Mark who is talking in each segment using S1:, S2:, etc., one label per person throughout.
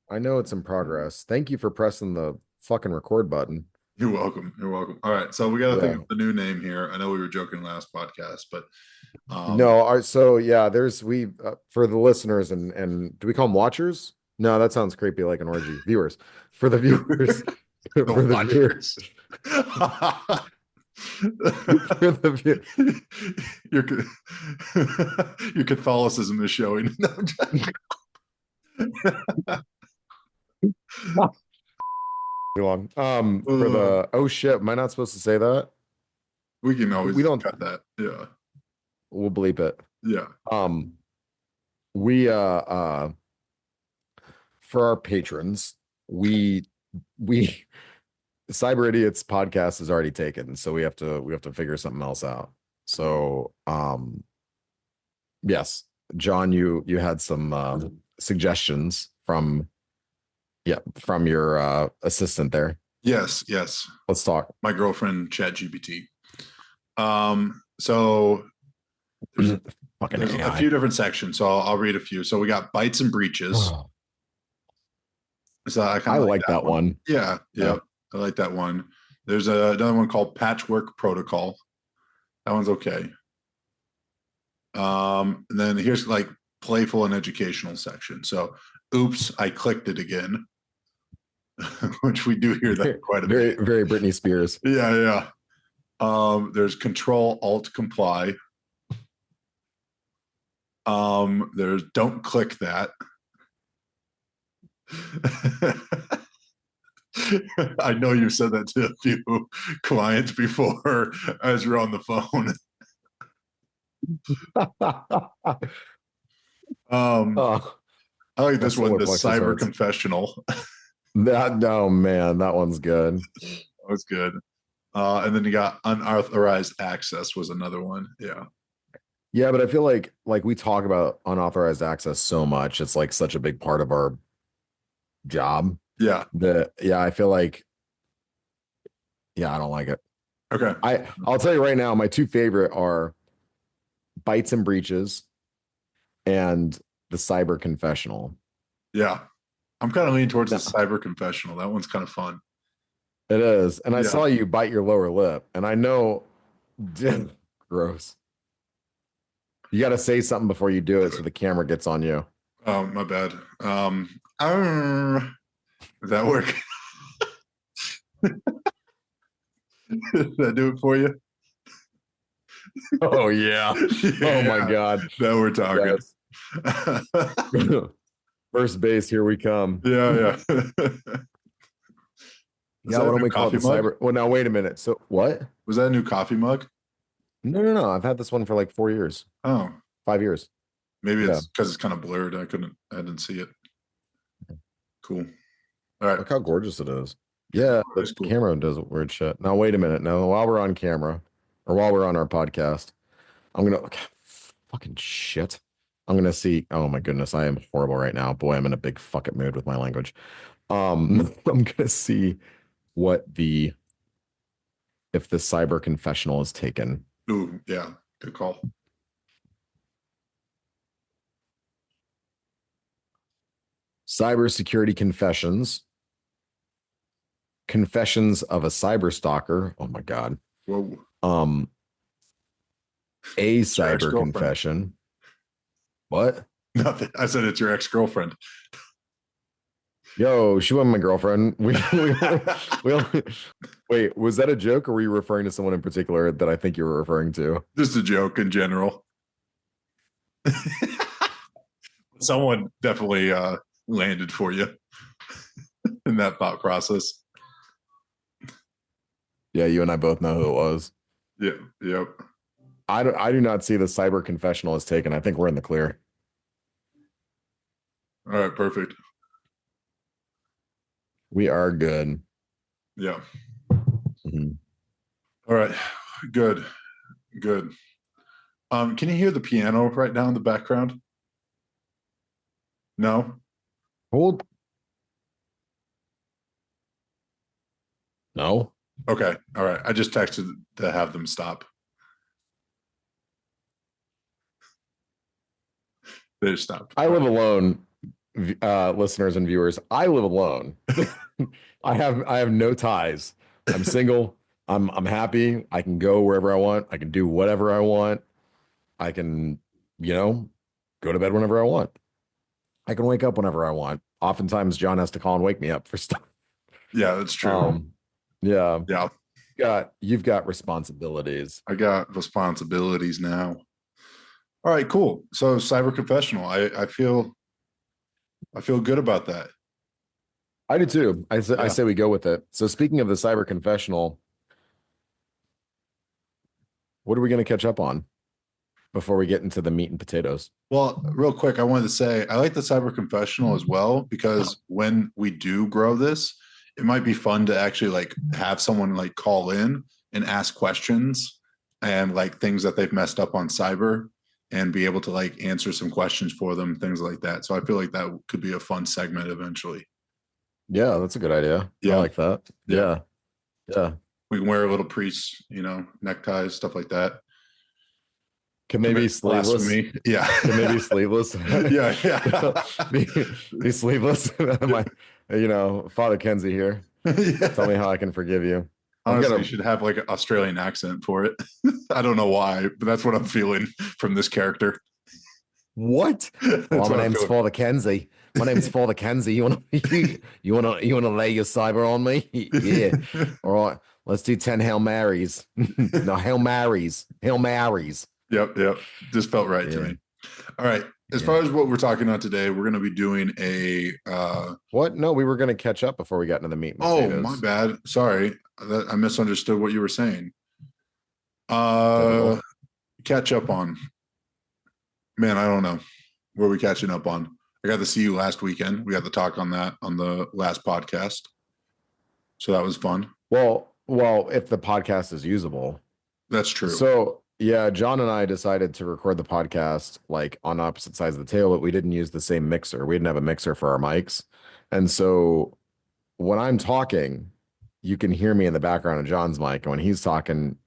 S1: I know it's in progress. Thank you for pressing the fucking record button.
S2: You're welcome. You're welcome. All right, so we got to think
S1: Yeah.
S2: of the new name here. I know we were joking last podcast, but
S1: No, so yeah, there's we for the listeners and do we call them watchers? No, that sounds creepy like an orgy. Viewers. For the viewers,
S2: the
S1: for the viewers,
S2: Watchers.
S1: for the view.
S2: your your Catholicism is showing. No,
S1: Too long. For the oh shit, am I not supposed to say that?
S2: we can
S1: We
S2: always
S1: don't
S2: cut that. Yeah,
S1: we'll bleep it.
S2: yeah.
S1: Um, we for our patrons, we Cyber Idiots podcast is already taken, so we have to figure something else out. So, yes, John, you had some suggestions from from your assistant there.
S2: Yes, yes.
S1: Let's talk.
S2: My girlfriend, ChatGPT. So
S1: Fucking
S2: there's a
S1: AI.
S2: few different sections, so I'll read a few. So we got bites and breaches.
S1: Oh,
S2: So I kind
S1: I
S2: of like
S1: like
S2: that
S1: that
S2: one.
S1: one.
S2: Yeah,
S1: Yeah.
S2: yeah, I like that one. There's another one called Patchwork Protocol. That one's okay. And then here's like playful and educational section. So, oops, I clicked it again, which we do hear that quite a
S1: Very,
S2: bit.
S1: very Britney Spears.
S2: Yeah, yeah. There's Control Alt Comply. There's Don't Click That. I know you've said that to a few clients before as you're on the phone. Um,
S1: Oh,
S2: I like
S1: my
S2: this one,
S1: solar
S2: the
S1: plexus
S2: Cyber
S1: hurts.
S2: Confessional. That
S1: That no man, that one's good.
S2: was good. And then you got unauthorized access was another one. Yeah.
S1: Yeah, but I feel like we talk about unauthorized access so much. It's like such a big part of our job
S2: Yeah.
S1: that yeah, I feel like yeah, I don't like it.
S2: Okay.
S1: I'll tell you right now, my two favorite are Bites and Breaches and the Cyber Confessional.
S2: Yeah. I'm kind of leaning towards the
S1: No,
S2: Cyber Confessional. That one's kind of fun.
S1: it is. And I
S2: Yeah.
S1: saw you bite your lower lip, and I know gross. You got to say something before you do it so the camera gets on you.
S2: Oh, my bad. Does that work? Did that do it for you?
S1: Oh yeah. Oh my
S2: Yeah.
S1: God.
S2: Now we're talking.
S1: Yes. First base, here we come.
S2: Yeah, yeah. Is
S1: Yeah,
S2: that
S1: why
S2: a
S1: don't
S2: new
S1: we call it
S2: coffee
S1: the
S2: mug?
S1: cyber? Well, now wait a minute. So what?
S2: Was that a new coffee mug?
S1: No, no, no. I've had this one for like 4 years,
S2: Oh,
S1: 5 years.
S2: maybe
S1: Yeah.
S2: it's because it's kind of blurred. I didn't see it. Cool. All right.
S1: Look how gorgeous it is. Yeah, the
S2: That's cool.
S1: camera does weird shit. Now wait a minute. Now while we're on camera or while we're on our podcast, I'm gonna fucking shit. I'm gonna see. Oh my goodness, I am horrible right now. Boy, I'm in a big fucking mood with my language. I'm gonna see what the if the cyber confessional is taken.
S2: Ooh, yeah. Good call.
S1: Cybersecurity confessions. Confessions of a cyber stalker. Oh my God.
S2: Whoa.
S1: Um, a
S2: It's your ex
S1: cyber
S2: girlfriend.
S1: confession. What?
S2: Nothing. I said it's your ex girlfriend.
S1: Yo, she wasn't my girlfriend. We wait, was that a joke or were you referring to someone in particular that I think you were referring to?
S2: Just a joke in general. Someone definitely landed for you in that thought process.
S1: Yeah, you and I both know who it was.
S2: Yeah. Yep.
S1: I do not see the cyber confessional as taken. I think we're in the clear.
S2: All right. Perfect.
S1: We are good.
S2: Yeah.
S1: Mhm.
S2: All right. Good. Good. Can you hear the piano right now in the background? No?
S1: Hold. No.
S2: Okay. All right. I just texted to have them stop. They just stopped.
S1: I live alone. listeners and viewers, I live alone. I have no ties. I'm single. I'm happy. I can go wherever I want. I can do whatever I want. I can, you know, go to bed whenever I want. I can wake up whenever I want. Oftentimes John has to call and wake me up for stuff.
S2: Yeah, that's true.
S1: Um, yeah,
S2: Yeah,
S1: you've got responsibilities.
S2: I got responsibilities now. All right, cool. So Cyber Confessional, I feel good about that.
S1: I do too. I
S2: Yeah.
S1: say we go with it. So speaking of the cyber confessional, what are we going to catch up on before we get into the meat and potatoes?
S2: Well, real quick, I wanted to say I like the Cyber Confessional as well because when we do grow this, it might be fun to actually like have someone like call in and ask questions and like things that they've messed up on cyber and be able to like answer some questions for them, things like that. So I feel like that could be a fun segment eventually.
S1: Yeah, that's a good idea. I
S2: Yeah.
S1: like that.
S2: Yeah.
S1: Yeah. Yeah.
S2: We can wear little priests, neckties, stuff like that.
S1: Can they
S2: Commit
S1: be sleeveless?
S2: blasphemy. Yeah.
S1: Can they be sleeveless?
S2: Yeah. Yeah.
S1: be, be sleeveless. My, Father Kenzie here. Tell me
S2: Yeah.
S1: how I can forgive you. I've got
S2: Honestly, you
S1: a
S2: should have like an Australian accent for it. I don't know why, but that's what I'm feeling from this character.
S1: what? Oh,
S2: That's
S1: my
S2: what I'm
S1: name's
S2: feeling.
S1: Father Kenzie. My name's Father Kenzie. You want to you want to lay your cyber on me? Yeah. All right. Let's do 10 Hail Marys. No, Hail Marys. Hail Marys.
S2: Yep, yep. Just felt right to
S1: Yeah.
S2: me. All right. As
S1: Yeah.
S2: far as what we're talking about today, we're going to be doing a
S1: What? No, we were going to catch up before we got into the meat and
S2: oh, my
S1: potatoes.
S2: bad. Sorry. I misunderstood what you were saying.
S1: Typical.
S2: Catch up on. Man, I don't know. What are we catching up on? I got to see you last weekend. We got to talk on that on the last podcast. So that was fun.
S1: Well, if the podcast is usable.
S2: That's true.
S1: So, yeah, John and I decided to record the podcast like on opposite sides of the table, but we didn't use the same mixer. We didn't have a mixer for our mics. And so when I'm talking, you can hear me in the background of John's mic. And when he's talking,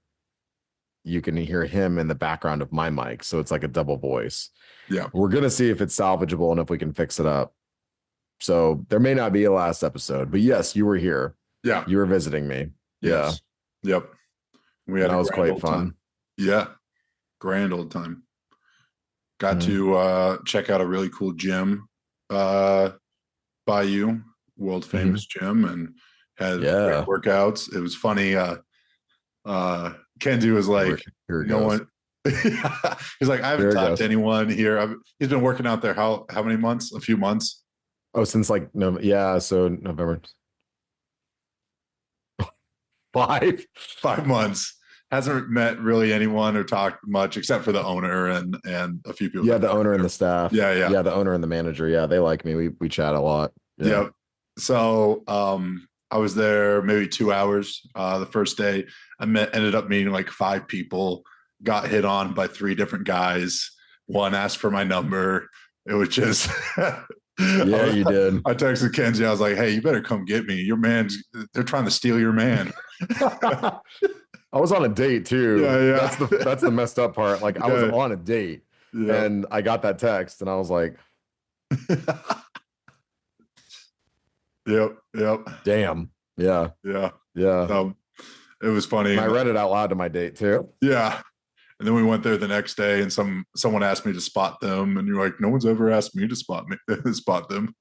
S1: you can hear him in the background of my mic. So it's like a double voice.
S2: Yeah.
S1: We're going to see if it's salvageable and if we can fix it up. So there may not be a last episode, but yes, you were here.
S2: Yeah.
S1: You were visiting me. Yeah.
S2: Yes. Yep. We had
S1: And that
S2: a
S1: was
S2: grand
S1: quite
S2: old
S1: fun.
S2: time. Yeah. Grand old time. Got
S1: Mhm.
S2: to check out a really cool gym by you, world famous gym, and had great
S1: Yeah.
S2: workouts. It was funny. Kenzie was like,
S1: Here it
S2: no
S1: goes.
S2: one. He's like, I haven't
S1: There it
S2: talked
S1: goes.
S2: to anyone here. He's been working out there how many months? A few months.
S1: Oh, since like no, yeah, so November 5.
S2: 5 months. Hasn't met really anyone or talked much except for the owner and a few people
S1: Yeah,
S2: that
S1: the
S2: work
S1: owner and
S2: there.
S1: the staff.
S2: Yeah, yeah.
S1: Yeah, the owner and the manager. Yeah, they like me. We chat a lot. Yeah.
S2: Yep. So I was there maybe 2 hours. The first day ended up meeting like 5 people, got hit on by 3 different guys. One asked for my number. It was just
S1: Yeah, you did.
S2: I texted Kenzie. I was like, "Hey, you better come get me. Your man's they're trying to steal your man."
S1: I was on a date
S2: Yeah,
S1: too.
S2: yeah.
S1: That's the messed up part. Like I was
S2: Yeah.
S1: on a date
S2: Yeah.
S1: and I got that text and I was like,
S2: Yep. Yep.
S1: damn. Yeah.
S2: Yeah.
S1: Yeah.
S2: It was funny.
S1: And I read it out loud to my date too.
S2: Yeah. And then we went there the next day, and someone asked me to spot them, and you're like, no one's ever asked me to spot them.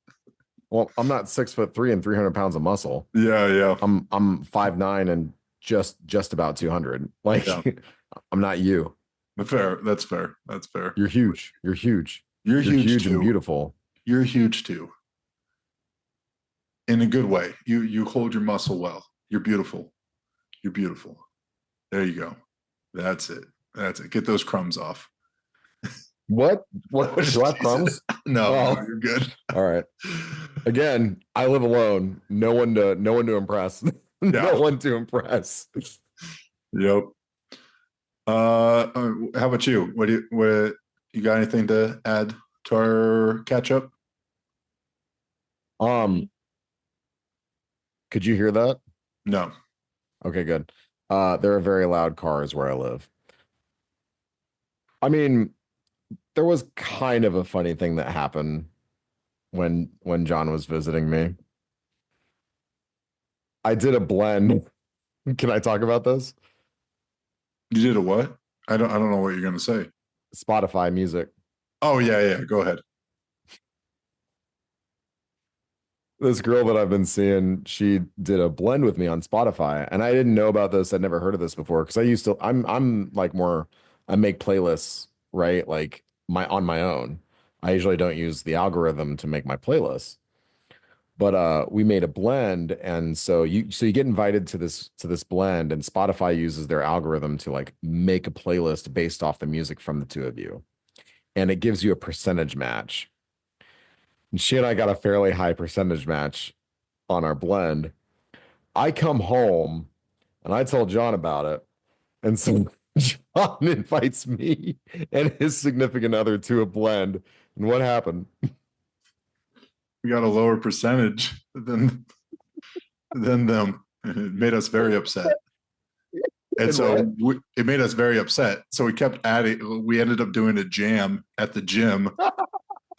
S1: Well, I'm not 6'3" and 300 pounds of muscle.
S2: Yeah, yeah,
S1: I'm 5'9" and just about 200. Like
S2: yeah.
S1: I'm not you.
S2: Fair. That's fair. That's fair.
S1: You're huge. You're huge.
S2: You're
S1: You're
S2: huge
S1: huge and
S2: too.
S1: beautiful.
S2: You're huge too. In a good way. You hold your muscle well. You're beautiful. You're beautiful. There you go. That's it. That's it. Get those crumbs off.
S1: What? What? Do I have crumbs?
S2: No,
S1: Oh.
S2: no, you're good.
S1: All right. Again, I live alone. No one to impress. No one to impress.
S2: Yep. How about you? What you got anything to add to our catch up?
S1: Could you hear that?
S2: No.
S1: Okay, good. There are very loud cars where I live. I mean, there was kind of a funny thing that happened when John was visiting me. I did a blend. Can I talk about this?
S2: You did a what? I don't know what you're gonna say.
S1: Spotify music.
S2: Oh yeah. Go ahead.
S1: This girl that I've been seeing, she did a blend with me on Spotify, and I didn't know about this. I'd never heard of this before because I'm like more I make playlists, right? Like on my own. I usually don't use the algorithm to make my playlists. But we made a blend, and so you get invited to this blend, and Spotify uses their algorithm to like make a playlist based off the music from the two of you, and it gives you a percentage match. And she and I got a fairly high percentage match on our blend. I come home and I tell John about it, and so John invites me and his significant other to a blend. And what happened?
S2: We got a lower percentage than them. It made us very upset. And so it made us very upset. So we kept adding, we ended up doing a jam at the gym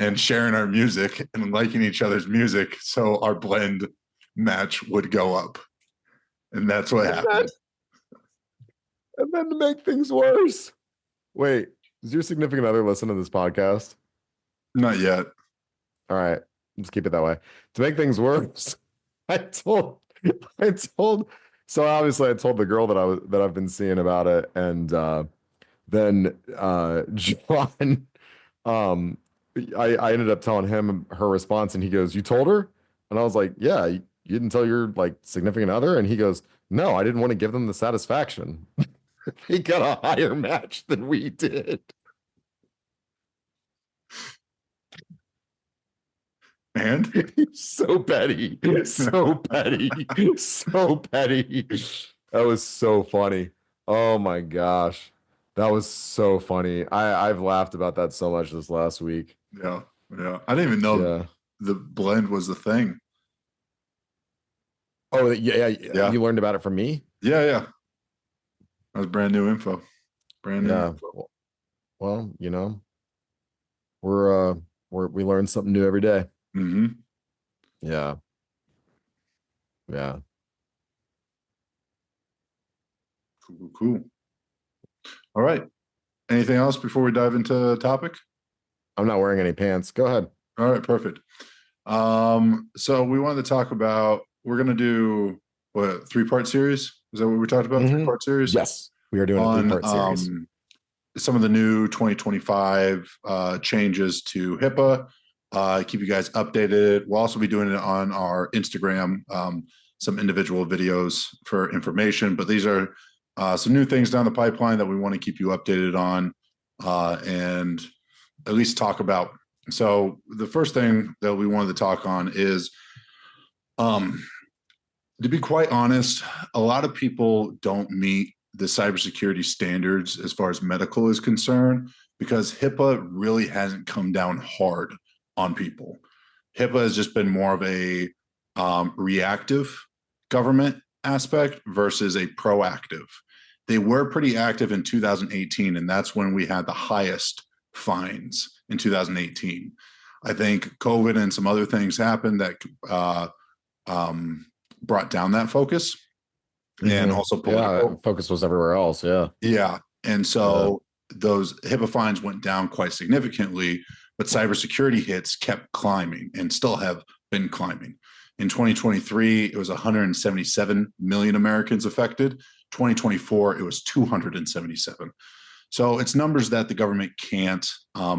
S2: and sharing our music and liking each other's music. So our blend match would go up. And that's what happened.
S1: And then to make things worse. Wait, does your significant other listen to this podcast?
S2: Not yet.
S1: All right, let's keep it that way. To make things worse, I told, I told, so obviously I told the girl that I've been seeing about it, and then John, um, I ended up telling him her response, and he goes, "You told her?" And I was like, "Yeah, you didn't tell your like significant other?" And he goes, "No, I didn't want to give them the satisfaction." He got a higher match than we did.
S2: And
S1: So petty, so petty, so petty. That was so funny. Oh my gosh. That was so funny. I've laughed about that so much this last week.
S2: yeah. I didn't even know
S1: Yeah.
S2: the blend was the thing.
S1: Oh, yeah, yeah.
S2: Yeah.
S1: You learned about it from me?
S2: Yeah. That was brand new info. Brand new
S1: Yeah.
S2: info.
S1: Well, you know, we learn something new every day.
S2: Mm-hmm.
S1: Yeah. Yeah.
S2: Cool. All right. Anything else before we dive into the topic?
S1: I'm not wearing any pants. Go ahead.
S2: All right, perfect. So we wanted to talk about, we're going to do what, 3-part series? Is that what we talked about?
S1: Mhm.
S2: 3-part series?
S1: Yes, we are doing a
S2: On
S1: 3-part series.
S2: some of the new 2025 changes to HIPAA. Keep you guys updated. We'll also be doing it on our Instagram, some individual videos for information, but these are some new things down the pipeline that we want to keep you updated on and at least talk about. So the first thing that we wanted to talk on is, to be quite honest, a lot of people don't meet the cybersecurity standards as far as medical is concerned because HIPAA really hasn't come down hard on people. HIPAA has just been more of a reactive government aspect versus a proactive. They were pretty active in 2018, and that's when we had the highest fines in 2018. I think COVID and some other things happened that brought down that focus and also political.
S1: Yeah, focus was everywhere else. Yeah.
S2: Yeah. And so those HIPAA fines went down quite significantly, but cybersecurity hits kept climbing and still have been climbing. In 2023, it was 177 million Americans affected. 2024, it was 277. So it's numbers that the government can't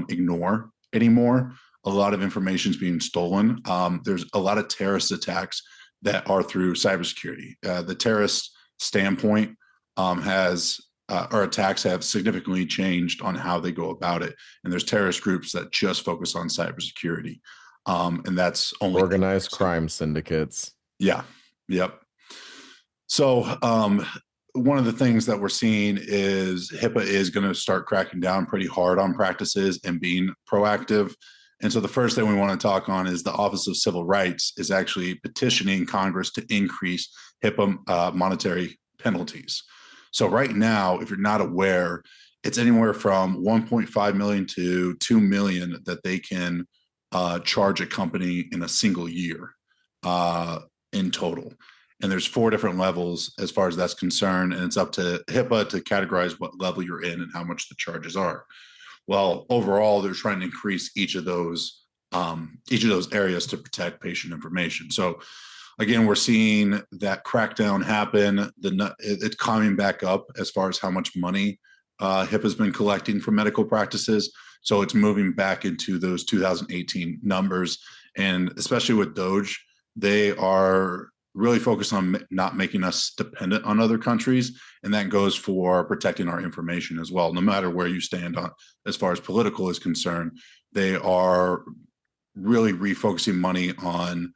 S2: ignore anymore. A lot of information is being stolen. There's a lot of terrorist attacks that are through cybersecurity. The terrorist standpoint has our attacks have significantly changed on how they go about it. And there's terrorist groups that just focus on cybersecurity. And that's only
S1: organized crime syndicates.
S2: Yeah. Yep. So one of the things that we're seeing is HIPAA is going to start cracking down pretty hard on practices and being proactive. And so the first thing we want to talk on is the Office of Civil Rights is actually petitioning Congress to increase HIPAA monetary penalties. So right now, if you're not aware, it's anywhere from 1.5 million to 2 million that they can charge a company in a single year in total. And there's 4 different levels as far as that's concerned, and it's up to HIPAA to categorize what level you're in and how much the charges are. Well, overall, they're trying to increase each of those areas to protect patient information. So again, we're seeing that crackdown happen. It's coming back up as far as how much money HIPAA has been collecting from medical practices. So it's moving back into those 2018 numbers. And especially with Doge, they are really focused on not making us dependent on other countries. And that goes for protecting our information as well. No matter where you stand on as far as political is concerned, they are really refocusing money on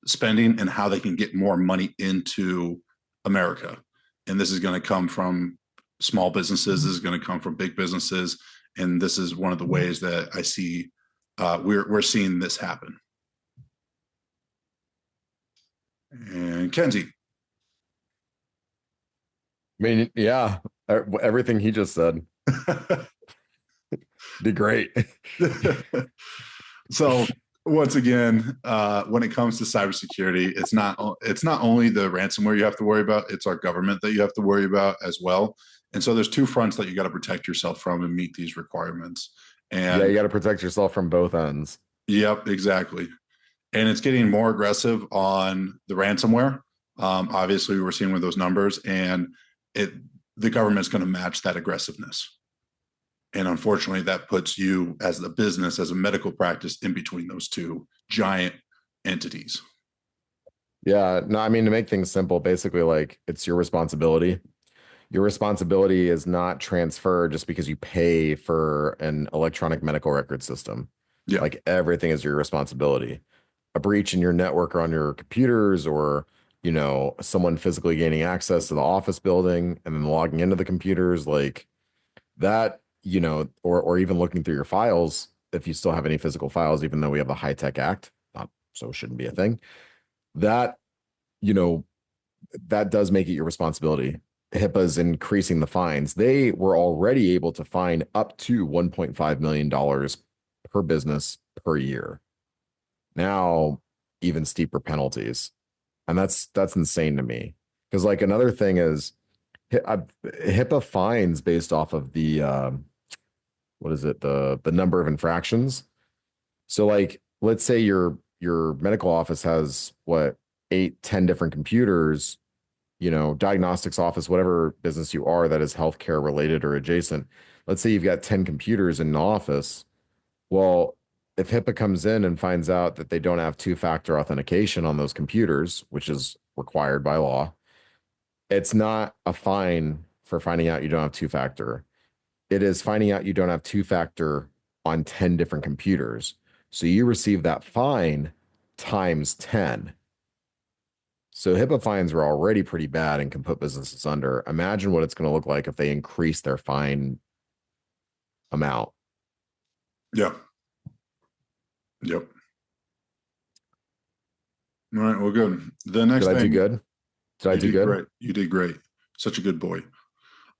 S2: spending and how they can get more money into America. And this is going to come from small businesses. This is going to come from big businesses. And this is one of the ways that I see we're seeing this happen. And Kenzie.
S1: I mean, yeah, everything he just said. Be great.
S2: So once again, when it comes to cybersecurity, it's not only the ransomware you have to worry about, it's our government that you have to worry about as well. And so there's 2 fronts that you got to protect yourself from and meet these requirements. And
S1: yeah, you got to protect yourself from both ends.
S2: Yep, exactly. And it's getting more aggressive on the ransomware. Obviously, we're seeing with those numbers, and the government's going to match that aggressiveness. And unfortunately, that puts you as a business, as a medical practice, in between those 2 giant entities.
S1: Yeah, no, I mean, to make things simple, basically, like, it's your responsibility. Your responsibility is not transferred just because you pay for an electronic medical record system.
S2: Yeah.
S1: Like, everything is your responsibility. A breach in your network or on your computers, or, someone physically gaining access to the office building and then logging into the computers, like that, or even looking through your files, if you still have any physical files, even though we have the High-Tech Act, not so it shouldn't be a thing. That, you know, that does make it your responsibility. HIPAA is increasing the fines. They were already able to fine up to $1.5 million per business per year. Now, even steeper penalties. And that's insane to me. Because, like, another thing is HIPAA fines based off of the what is it, the number of infractions. So, like, let's say your medical office has what, 8, 10 different computers, diagnostics office, whatever business you are that is healthcare related or adjacent. Let's say you've got 10 computers in an office. Well, if HIPAA comes in and finds out that they don't have 2-factor authentication on those computers, which is required by law, it's not a fine for finding out you don't have 2-factor. It is finding out you don't have 2-factor on 10 different computers. So you receive that fine times 10. So HIPAA fines are already pretty bad and can put businesses under. Imagine what it's going to look like if they increase their fine amount.
S2: Yeah. Yep. All right. Well, good. The next
S1: Did I do
S2: thing.
S1: good? Did I do good?
S2: Great. You did great. Such a good boy.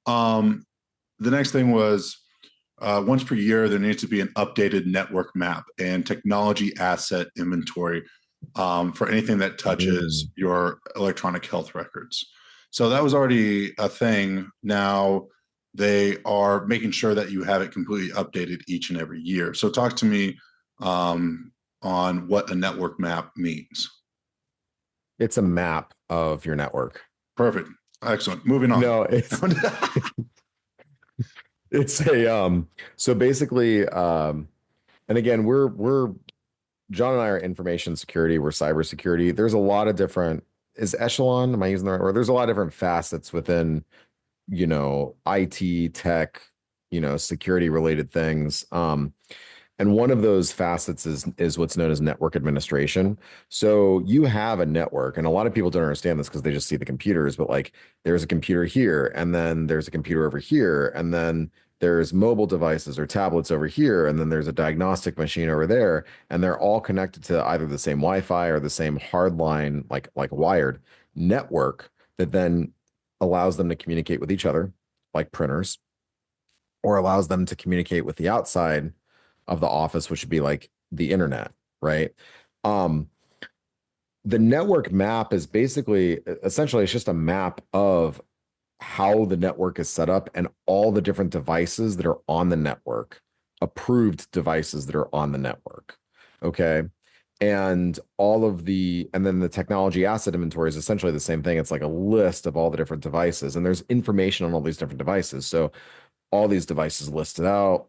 S2: The next thing was once per year, there needs to be an updated network map and technology asset inventory for anything that touches your electronic health records. So that was already a thing. Now they are making sure that you have it completely updated each and every year. So talk to me on what a network map means.
S1: It's a map of your network.
S2: Perfect. Excellent. Moving on.
S1: No, it's a so basically and again, we're John and I are information security, we're cybersecurity. There's a lot of different, is echelon, am I using the right word? There's a lot of different facets within, IT, tech, security related things. And one of those facets is what's known as network administration. So you have a network, and a lot of people don't understand this because they just see the computers, but like there's a computer here, and then there's a computer over here, and then there's mobile devices or tablets over here, and then there's a diagnostic machine over there, and they're all connected to either the same Wi-Fi or the same hardline, like wired network that then allows them to communicate with each other, like printers, or allows them to communicate with the outside, of the office, which would be like the internet, right? Um, the network map is basically essentially it's just a map of how the network is set up and all the different devices that are on the network, approved devices that are on the network. Okay. And and then the technology asset inventory is essentially the same thing. It's like a list of all the different devices, and there's information on all these different devices. So all these devices listed out.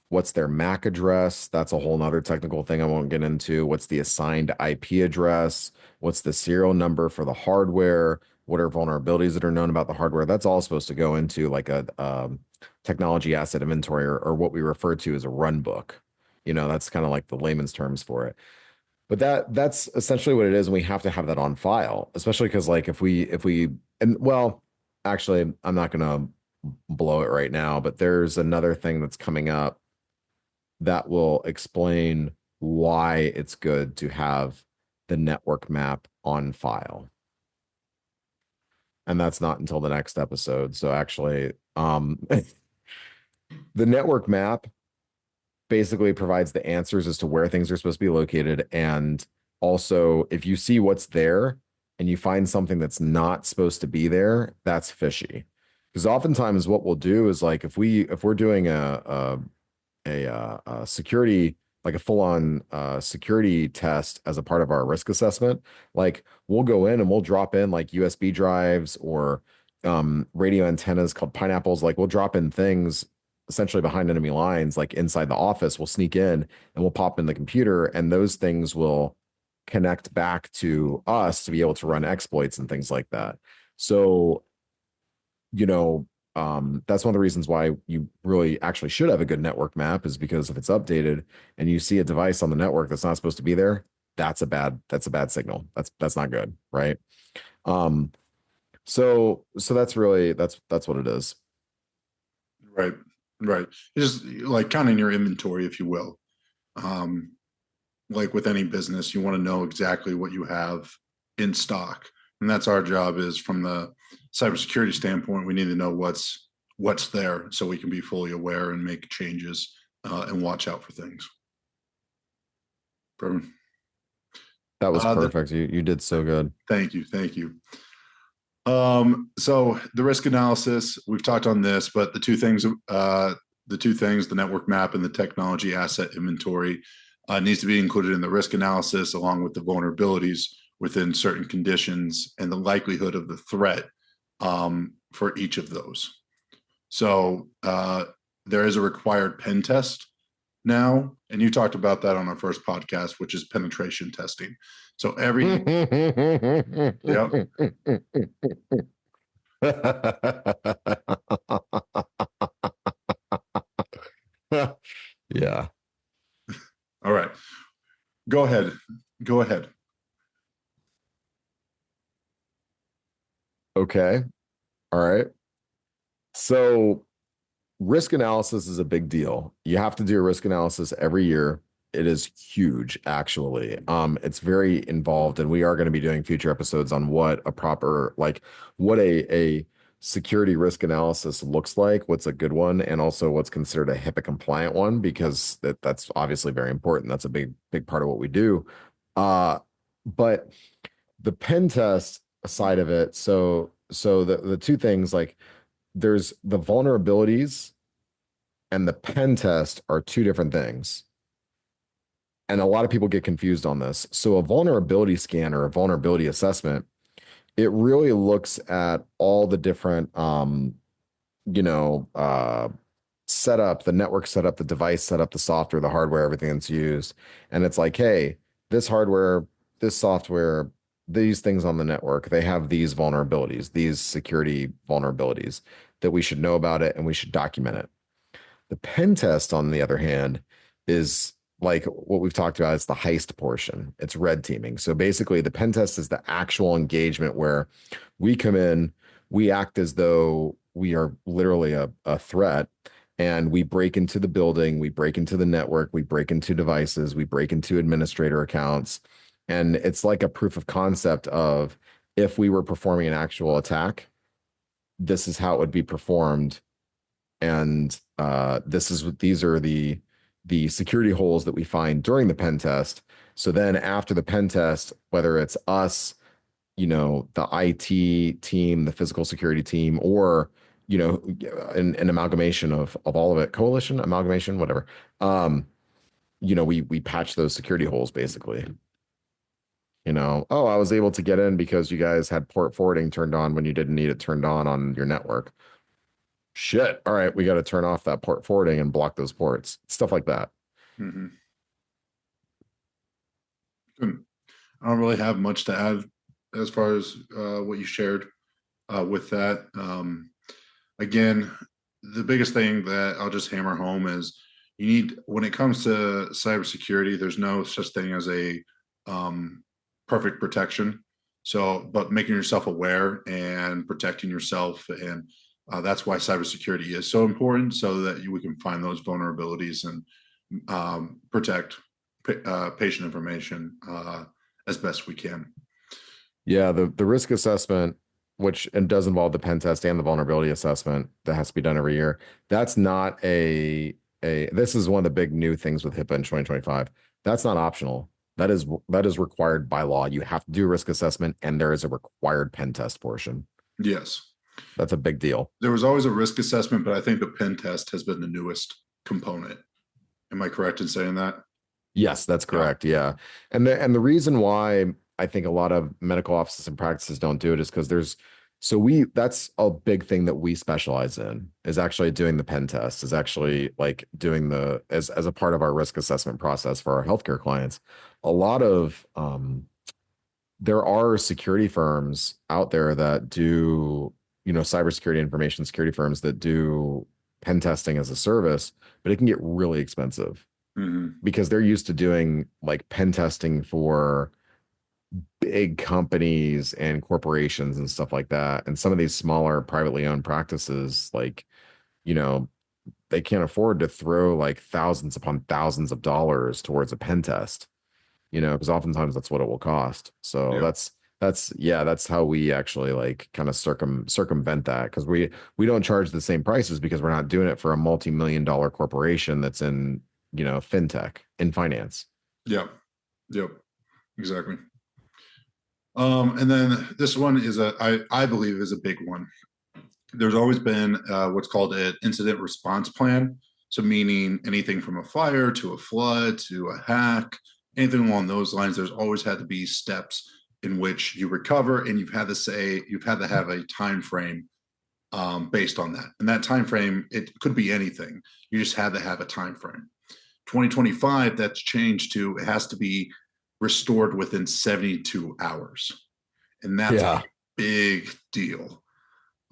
S1: What's their MAC address? That's a whole nother technical thing I won't get into. What's the assigned IP address? What's the serial number for the hardware? What are vulnerabilities that are known about the hardware? That's all supposed to go into like a technology asset inventory, or what we refer to as a run book. That's kind of like the layman's terms for it. But that's essentially what it is, and we have to have that on file, especially because like if we and well, actually, I'm not gonna blow it right now, but there's another thing that's coming up that will explain why it's good to have the network map on file. And that's not until the next episode. So actually, the network map basically provides the answers as to where things are supposed to be located. And also, if you see what's there and you find something that's not supposed to be there, that's fishy. Because oftentimes what we'll do is like if we're doing a security, like a full-on security test as a part of our risk assessment, like we'll go in and we'll drop in like USB drives or radio antennas called pineapples. Like we'll drop in things essentially behind enemy lines, like inside the office. We'll sneak in and we'll pop in the computer, and those things will connect back to us to be able to run exploits and things like that. So, you know, that's one of the reasons why you really actually should have a good network map, is because if it's updated and you see a device on the network that's not supposed to be there, that's a bad signal. That's not good, right? Um, so that's what it is.
S2: Right, right. Just like counting your inventory, if you will. Um, like with any business, you want to know exactly what you have in stock, and that's our job. Is from the cybersecurity standpoint, we need to know what's there so we can be fully aware and make changes and watch out for things. Perfect.
S1: That was
S2: Uh, the,
S1: perfect. You did so good.
S2: thank you, thank you. So the risk analysis, we've talked on this, but the network map and the technology asset inventory needs to be included in the risk analysis, along with the vulnerabilities within certain conditions and the likelihood of the threat for each of those. So there is a required pen test now, and you talked about that on our first podcast, which is penetration testing. So yep.
S1: Yeah.
S2: All right. Go ahead. Go ahead.
S1: Okay. All right. So risk analysis is a big deal. You have to do a risk analysis every year. It is huge, actually. It's very involved, and we are going to be doing future episodes on what a proper, like, what a security risk analysis looks like, what's a good one, and also what's considered a HIPAA compliant one, because that's obviously very important. That's a big part of what we do. But the pen test side of it, so the two things, like there's the vulnerabilities and the pen test are two different things. And a lot of people get confused on this. So a vulnerability scan or a vulnerability assessment, it really looks at all the different you know, setup, the network setup, the device setup, the software, the hardware, everything that's used. And it's like, hey, this hardware, this software, these things on the network, they have these vulnerabilities, these security vulnerabilities that we should know about it and we should document it. The pen test, on the other hand, is like what we've talked about. It's the heist portion. It's red teaming. So basically, the pen test is the actual engagement where we come in, we act as though we are literally a threat, and we break into the building, we break into the network, we break into devices, we break into administrator accounts. And it's like a proof of concept of, if we were performing an actual attack, this is how it would be performed, and these are the the security holes that we find during the pen test. So then after the pen test, whether it's us, the IT team, the physical security team, or, an amalgamation of all of it, coalition, amalgamation, whatever. We patch those security holes basically. Oh, I was able to get in because you guys had port forwarding turned on when you didn't need it turned on your network. Shit. All right, we got to turn off that port forwarding and block those ports. Stuff like that.
S2: Mm-hmm. I don't really have much to add as far as what you shared with that. Again, the biggest thing that I'll just hammer home is you need, when it comes to cybersecurity, there's no such thing as a perfect protection. So, but making yourself aware and protecting yourself, and that's why cybersecurity is so important, so that we can find those vulnerabilities and protect patient information as best we can.
S1: Yeah, the risk assessment, which and does involve the pen test and the vulnerability assessment that has to be done every year. That's not this is one of the big new things with HIPAA in 2025. That's not optional. That is required by law. You have to do risk assessment, and there is a required pen test portion.
S2: Yes.
S1: That's a big deal.
S2: There was always a risk assessment, but I think the pen test has been the newest component. Am I correct in saying that?
S1: Yes, that's correct. Yeah. And the reason why I think a lot of medical offices and practices don't do it is because that's a big thing that we specialize in, is actually doing the pen test, is actually like doing as a part of our risk assessment process for our healthcare clients. A lot of there are security firms out there that do, cybersecurity information security firms that do pen testing as a service, but it can get really expensive.
S2: Mm-hmm.
S1: Because they're used to doing like pen testing for big companies and corporations and stuff like that. And some of these smaller privately owned practices, like, you know, they can't afford to throw like thousands upon thousands of dollars towards a pen test, because oftentimes that's what it will cost. So
S2: Yep.
S1: that's how we actually like kind of circumvent that, because we don't charge the same prices because we're not doing it for a multi-million-dollar corporation that's in, fintech, in finance.
S2: Yep. Yep. Exactly. And then this one is I believe is a big one. There's always been what's called an incident response plan. So meaning anything from a fire to a flood to a hack, anything along those lines, there's always had to be steps in which you recover, and you've had to have a time frame based on that. And that time frame, it could be anything. You just had to have a time frame. 2025, that's changed to it has to be restored within 72 hours. And that's a
S1: Yeah.
S2: big deal.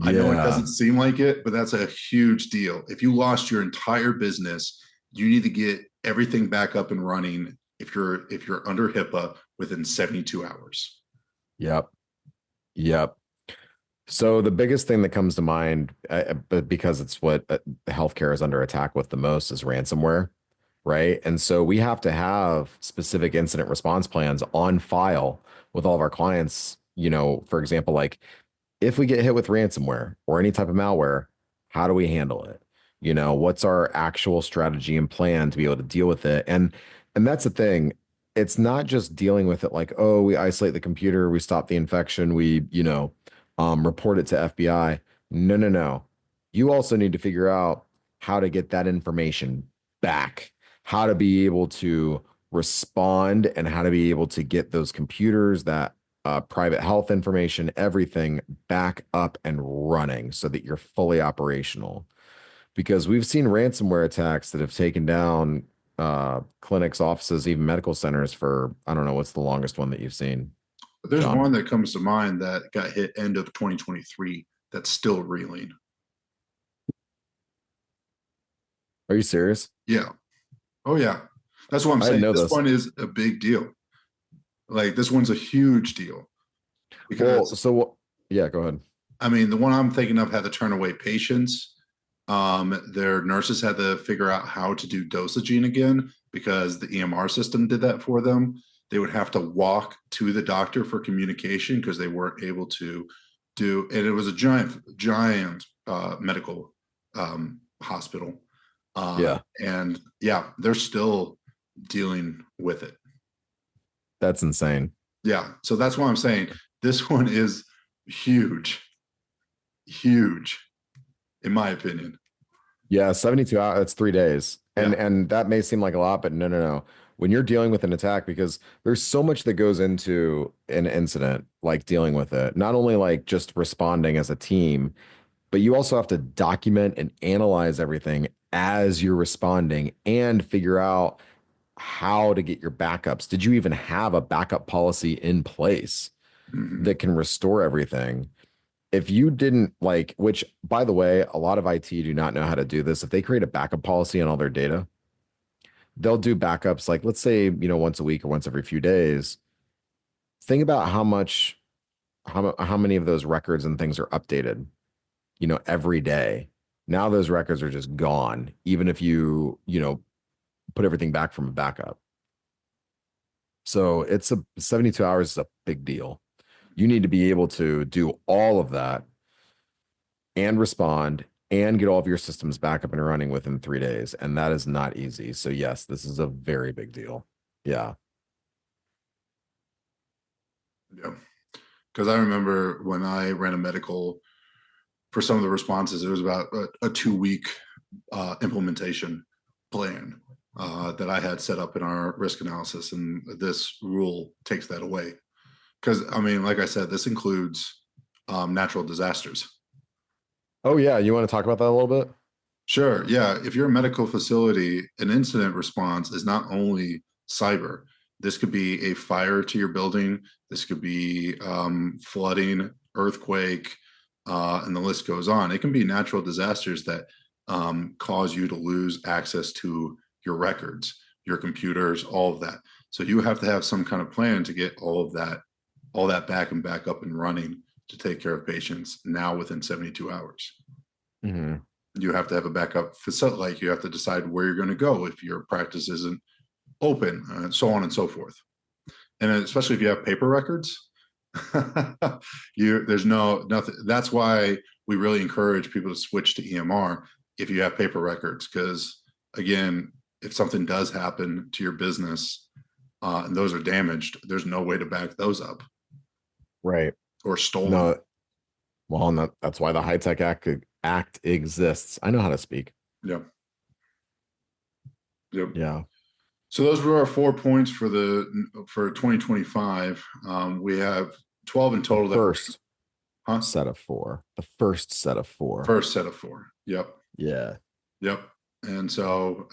S2: I know it
S1: Yeah.
S2: doesn't seem like it, but that's a huge deal. If you lost your entire business, you need to get everything back up and running if you're under HIPAA within 72 hours.
S1: Yep. Yep. So the biggest thing that comes to mind, but because it's what healthcare is under attack with the most, is ransomware, right? And so we have to have specific incident response plans on file with all of our clients. For example, like if we get hit with ransomware or any type of malware, how do we handle it? What's our actual strategy and plan to be able to deal with it? And that's the thing. It's not just dealing with it like, oh, we isolate the computer, we stop the infection, we, report it to FBI. No, no, no. You also need to figure out how to get that information back, how to be able to respond, and how to be able to get those computers, that private health information, everything back up and running so that you're fully operational. Because we've seen ransomware attacks that have taken down clinics, offices, even medical centers for, I don't know, what's the longest one that you've seen,
S2: There's
S1: John?
S2: one that comes to mind that got hit end of 2023 that's still reeling.
S1: Are you serious?
S2: Yeah. Oh yeah. That's what I'm
S1: I didn't
S2: saying.
S1: know
S2: This
S1: this.
S2: one is a big deal. Like this one's a huge deal
S1: Well,
S2: because
S1: yeah, go ahead.
S2: I mean the one I'm thinking of had to turn away patients. Their nurses had to figure out how to do dosaging again because the EMR system did that for them. They would have to walk to the doctor for communication because they weren't able to do, and it was a giant medical hospital.
S1: Yeah.
S2: And yeah, they're still dealing with it.
S1: That's insane.
S2: Yeah. So that's why I'm saying this one is huge, huge, in my opinion.
S1: Yeah, 72 hours, that's 3 days. And
S2: Yeah.
S1: that may seem like a lot, but no, no, no. When you're dealing with an attack, because there's so much that goes into an incident, like dealing with it, not only like just responding as a team, but you also have to document and analyze everything as you're responding and figure out how to get your backups. Did you even have a backup policy in place
S2: Mhm.
S1: that can restore everything? If you didn't like, which by the way, a lot of IT do not know how to do this. If they create a backup policy on all their data, they'll do backups like, let's say, once a week or once every few days. Think about how many of those records and things are updated, every day. Now those records are just gone, even if put everything back from a backup. So it's 72 hours is a big deal. You need to be able to do all of that and respond and get all of your systems back up and running within 3 days. And that is not easy. So yes, this is a very big deal. Yeah.
S2: Yeah. Because I remember when I ran a medical for some of the responses, it was about a 2 week implementation plan that I had set up in our risk analysis. And this rule takes that away. Because, I mean, like I said, this includes natural disasters.
S1: Oh yeah. You want to talk about that a little bit?
S2: Sure. Yeah. If you're a medical facility, an incident response is not only cyber. This could be a fire to your building. This could be flooding, earthquake, and the list goes on. It can be natural disasters that cause you to lose access to your records, your computers, all of that. So you have to have some kind of plan to get all that back up and running to take care of patients now within 72 hours.
S1: Hmm.
S2: You have to have a backup facility. Like you have to decide where you're going to go if your practice isn't open, and so on and so forth. And especially if you have paper records, there's nothing. That's why we really encourage people to switch to EMR if you have paper records, because again, if something does happen to your business and those are damaged, there's no way to back those up
S1: Right.
S2: or stolen.
S1: No, well, that's why the High Tech Act exists. I know how to speak.
S2: Yeah. Yep.
S1: Yeah.
S2: So those were our 4 points for 2025. We have 12 in
S1: The
S2: total that we're
S1: first
S2: huh?
S1: set of four. The first set of four.
S2: First set of four. Yep.
S1: Yeah.
S2: Yep. And so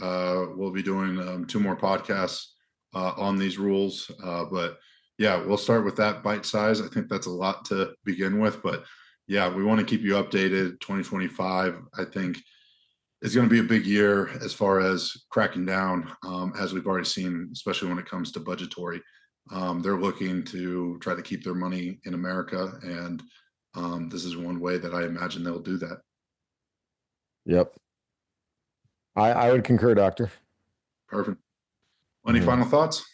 S2: we'll be doing 2 more podcasts on these rules. But yeah, we'll start with that bite size. I think that's a lot to begin with. But yeah, we want to keep you updated. 2025, I think, is going to be a big year as far as cracking down, as we've already seen, especially when it comes to budgetary. They're looking to try to keep their money in America. And this is one way that I imagine they'll do that.
S1: Yep. I would concur, doctor.
S2: Perfect. Any
S1: Mhm.
S2: final thoughts?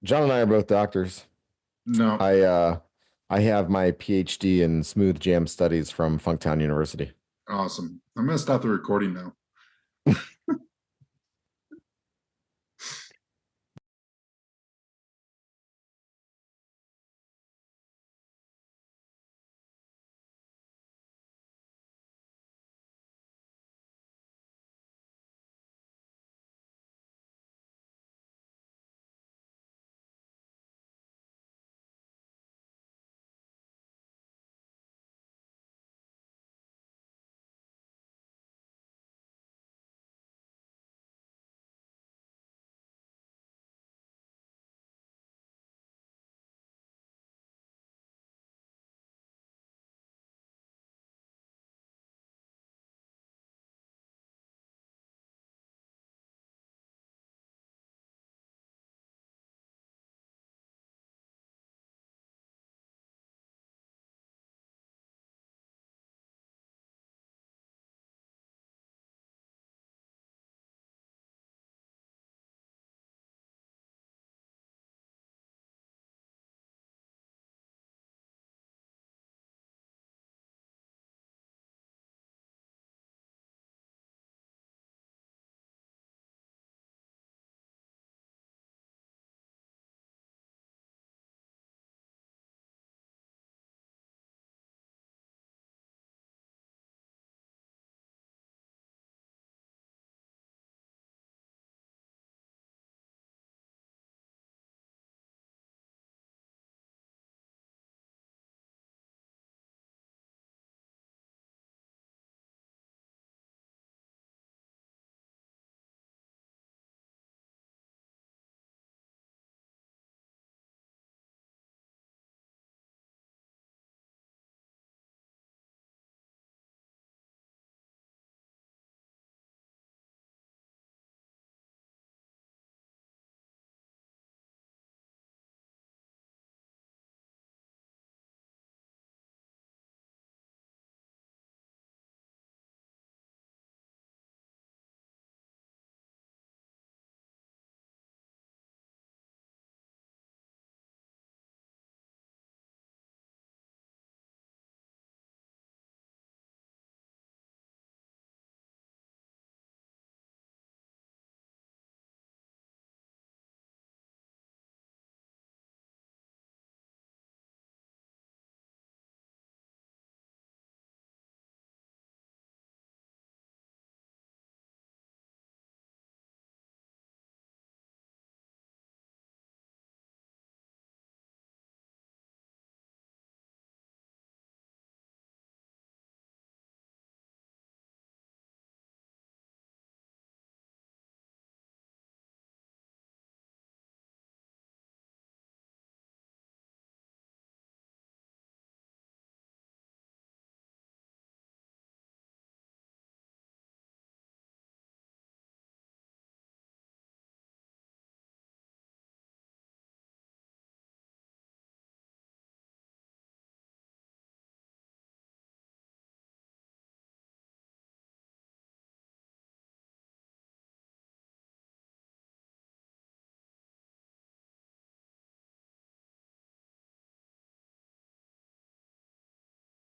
S1: John and I are both doctors.
S2: No.
S1: I uh I have my PhD in smooth jam studies from Funktown University.
S2: Awesome. I'm going to stop the recording now.